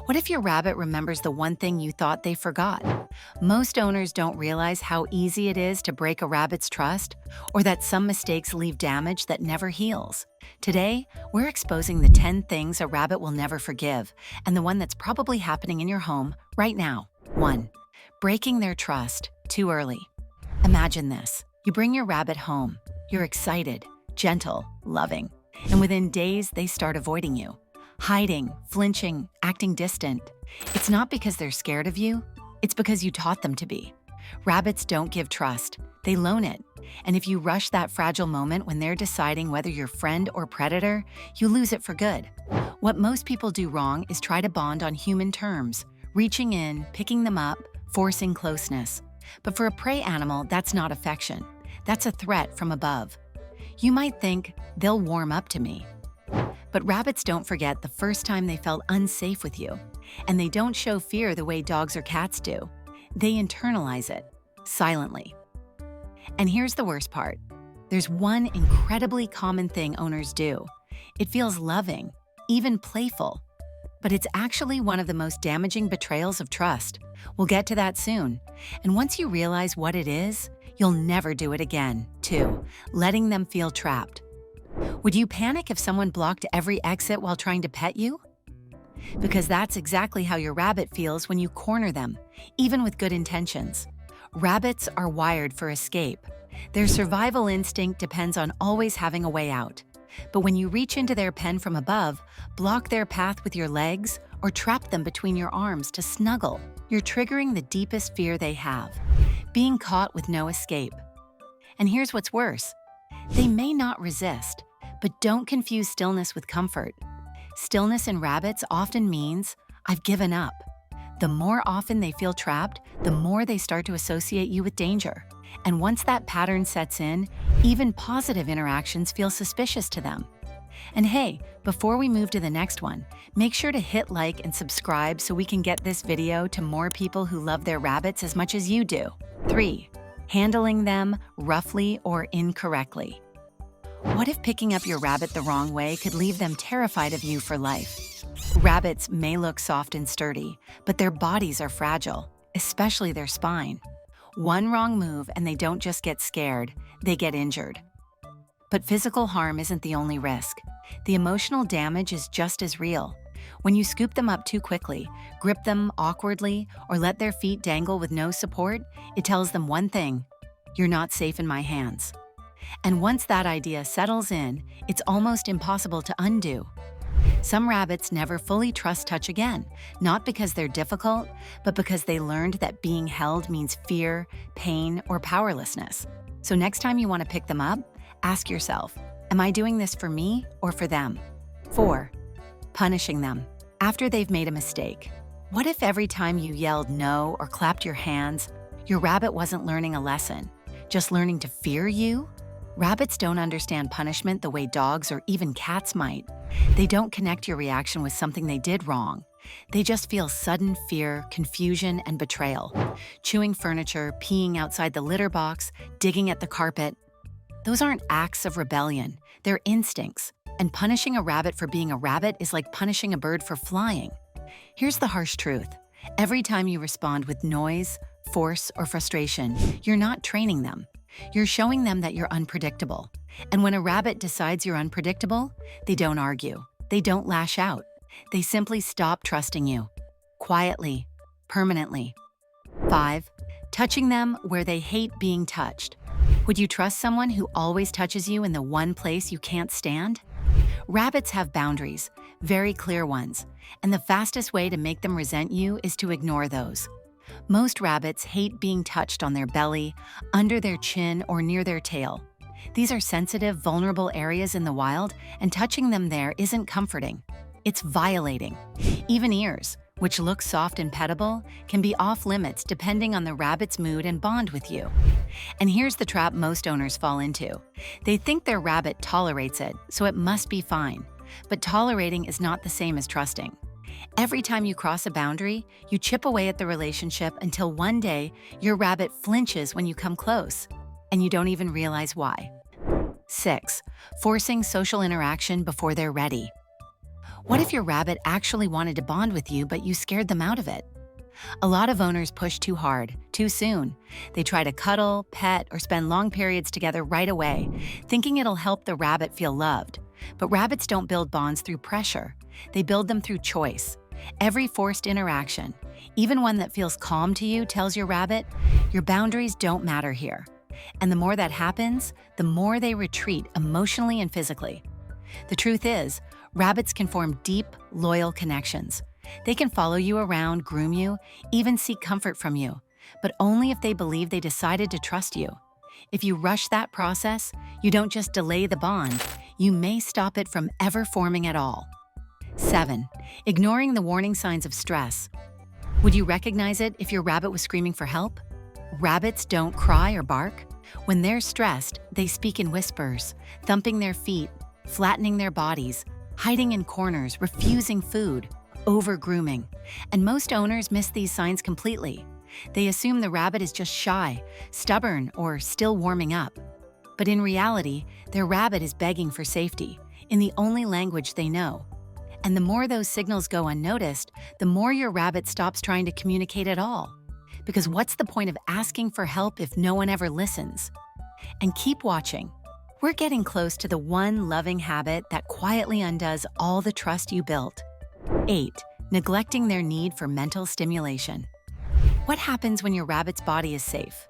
What if your rabbit remembers the one thing you thought they forgot? Most owners don't realize how easy it is to break a rabbit's trust, or that some mistakes leave damage that never heals. Today, we're exposing the 10 things a rabbit will never forgive, and the one that's probably happening in your home right now. 1. Breaking their trust too early. Imagine this. You bring your rabbit home. You're excited, gentle, loving, and within days, they start avoiding you. Hiding, flinching, acting distant. It's not because they're scared of you, it's because you taught them to be. Rabbits don't give trust, they loan it. And if you rush that fragile moment when they're deciding whether you're friend or predator, you lose it for good. What most people do wrong is try to bond on human terms, reaching in, picking them up, forcing closeness. But for a prey animal, that's not affection. That's a threat from above. You might think, they'll warm up to me. But rabbits don't forget the first time they felt unsafe with you. And they don't show fear the way dogs or cats do. They internalize it, silently. And here's the worst part. There's one incredibly common thing owners do. It feels loving, even playful. But it's actually one of the most damaging betrayals of trust. We'll get to that soon. And once you realize what it is, you'll never do it again. 2. Letting them feel trapped. Would you panic if someone blocked every exit while trying to pet you? Because that's exactly how your rabbit feels when you corner them, even with good intentions. Rabbits are wired for escape. Their survival instinct depends on always having a way out. But when you reach into their pen from above, block their path with your legs, or trap them between your arms to snuggle, you're triggering the deepest fear they have, being caught with no escape. And here's what's worse. They may not resist, but don't confuse stillness with comfort. Stillness in rabbits often means, I've given up. The more often they feel trapped, the more they start to associate you with danger. And once that pattern sets in, even positive interactions feel suspicious to them. And hey, before we move to the next one, make sure to hit like and subscribe so we can get this video to more people who love their rabbits as much as you do. 3. Handling them roughly or incorrectly. What if picking up your rabbit the wrong way could leave them terrified of you for life? Rabbits may look soft and sturdy, but their bodies are fragile, especially their spine. One wrong move and they don't just get scared, they get injured. But physical harm isn't the only risk. The emotional damage is just as real. When you scoop them up too quickly, grip them awkwardly, or let their feet dangle with no support, it tells them one thing: you're not safe in my hands. And once that idea settles in, it's almost impossible to undo. Some rabbits never fully trust touch again, not because they're difficult, but because they learned that being held means fear, pain, or powerlessness. So next time you want to pick them up, ask yourself, am I doing this for me or for them? 4. Punishing them after they've made a mistake. What if every time you yelled no or clapped your hands, your rabbit wasn't learning a lesson, just learning to fear you? Rabbits don't understand punishment the way dogs or even cats might. They don't connect your reaction with something they did wrong. They just feel sudden fear, confusion, and betrayal. Chewing furniture, peeing outside the litter box, digging at the carpet. Those aren't acts of rebellion, they're instincts. And punishing a rabbit for being a rabbit is like punishing a bird for flying. Here's the harsh truth. Every time you respond with noise, force, or frustration, you're not training them. You're showing them that you're unpredictable. And when a rabbit decides you're unpredictable, they don't argue. They don't lash out. They simply stop trusting you. Quietly, permanently. 5. Touching them where they hate being touched. Would you trust someone who always touches you in the one place you can't stand? Rabbits have boundaries, very clear ones, and the fastest way to make them resent you is to ignore those. Most rabbits hate being touched on their belly, under their chin, or near their tail. These are sensitive, vulnerable areas in the wild, and touching them there isn't comforting. It's violating. Even ears, which look soft and petable, can be off limits depending on the rabbit's mood and bond with you. And here's the trap most owners fall into. They think their rabbit tolerates it, so it must be fine. But tolerating is not the same as trusting. Every time you cross a boundary, you chip away at the relationship until one day your rabbit flinches when you come close, and you don't even realize why. 6. Forcing social interaction before they're ready. What if your rabbit actually wanted to bond with you, but you scared them out of it? A lot of owners push too hard, too soon. They try to cuddle, pet, or spend long periods together right away, thinking it'll help the rabbit feel loved. But rabbits don't build bonds through pressure. They build them through choice. Every forced interaction, even one that feels calm to you, tells your rabbit, your boundaries don't matter here. And the more that happens, the more they retreat emotionally and physically. The truth is, rabbits can form deep, loyal connections. They can follow you around, groom you, even seek comfort from you, but only if they believe they decided to trust you. If you rush that process, you don't just delay the bond, you may stop it from ever forming at all. 7. Ignoring the warning signs of stress. Would you recognize it if your rabbit was screaming for help? Rabbits don't cry or bark. When they're stressed, they speak in whispers, thumping their feet, flattening their bodies, hiding in corners, refusing food, over-grooming. And most owners miss these signs completely. They assume the rabbit is just shy, stubborn, or still warming up. But in reality, their rabbit is begging for safety, in the only language they know. And the more those signals go unnoticed, the more your rabbit stops trying to communicate at all. Because what's the point of asking for help if no one ever listens? And keep watching. We're getting close to the one loving habit that quietly undoes all the trust you built. 8. Neglecting their need for mental stimulation. What happens when your rabbit's body is safe,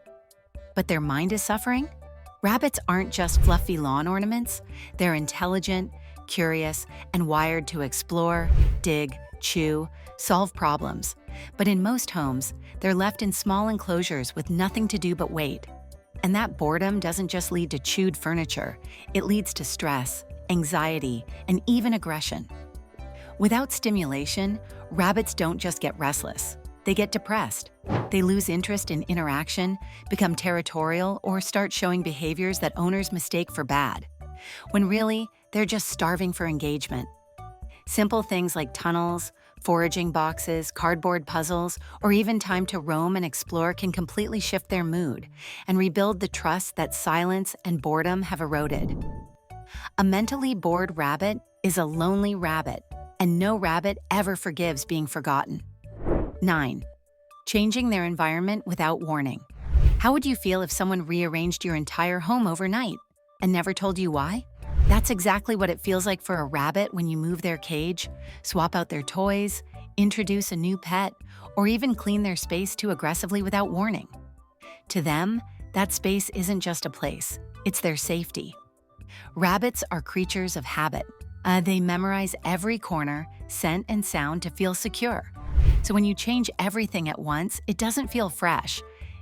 but their mind is suffering? Rabbits aren't just fluffy lawn ornaments. They're intelligent, curious, and wired to explore, dig, chew, solve problems. But in most homes, they're left in small enclosures with nothing to do but wait. And that boredom doesn't just lead to chewed furniture. It leads to stress, anxiety, and even aggression. Without stimulation, rabbits don't just get restless. They get depressed. They lose interest in interaction, become territorial, or start showing behaviors that owners mistake for bad, when really, they're just starving for engagement. Simple things like tunnels, foraging boxes, cardboard puzzles, or even time to roam and explore can completely shift their mood and rebuild the trust that silence and boredom have eroded. A mentally bored rabbit is a lonely rabbit, and no rabbit ever forgives being forgotten. 9. Changing their environment without warning. How would you feel if someone rearranged your entire home overnight and never told you why? That's exactly what it feels like for a rabbit when you move their cage, swap out their toys, introduce a new pet, or even clean their space too aggressively without warning. To them, that space isn't just a place, it's their safety. Rabbits are creatures of habit. They memorize every corner, scent, and sound to feel secure. So when you change everything at once, it doesn't feel fresh.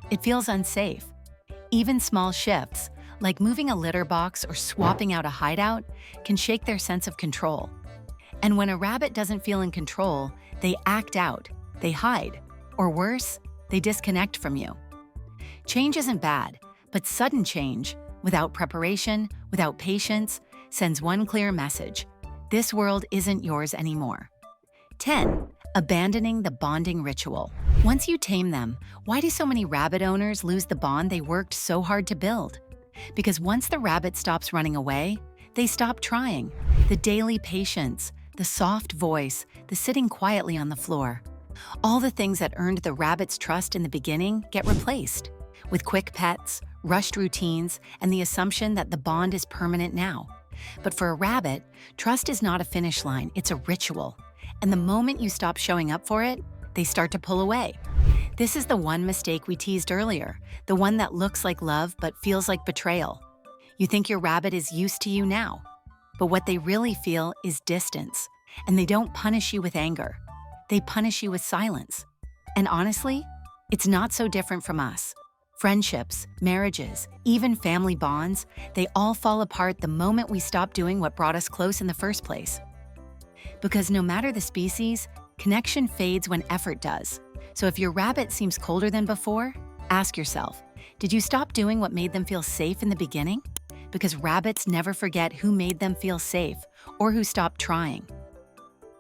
It feels unsafe. Even small shifts, like moving a litter box or swapping out a hideout, can shake their sense of control. And when a rabbit doesn't feel in control, they act out, they hide, or worse, they disconnect from you. Change isn't bad, but sudden change, without preparation, without patience, sends one clear message: this world isn't yours anymore. 10. Abandoning the bonding ritual. Once you tame them, why do so many rabbit owners lose the bond they worked so hard to build? Because once the rabbit stops running away, they stop trying. The daily patience, the soft voice, the sitting quietly on the floor. All the things that earned the rabbit's trust in the beginning get replaced with quick pets, rushed routines, and the assumption that the bond is permanent now. But for a rabbit, trust is not a finish line, it's a ritual. And the moment you stop showing up for it, they start to pull away. This is the one mistake we teased earlier, the one that looks like love but feels like betrayal. You think your rabbit is used to you now, but what they really feel is distance. And they don't punish you with anger. They punish you with silence. And honestly, it's not so different from us. Friendships, marriages, even family bonds, they all fall apart the moment we stop doing what brought us close in the first place. Because no matter the species, connection fades when effort does. So if your rabbit seems colder than before, ask yourself, did you stop doing what made them feel safe in the beginning? Because rabbits never forget who made them feel safe or who stopped trying.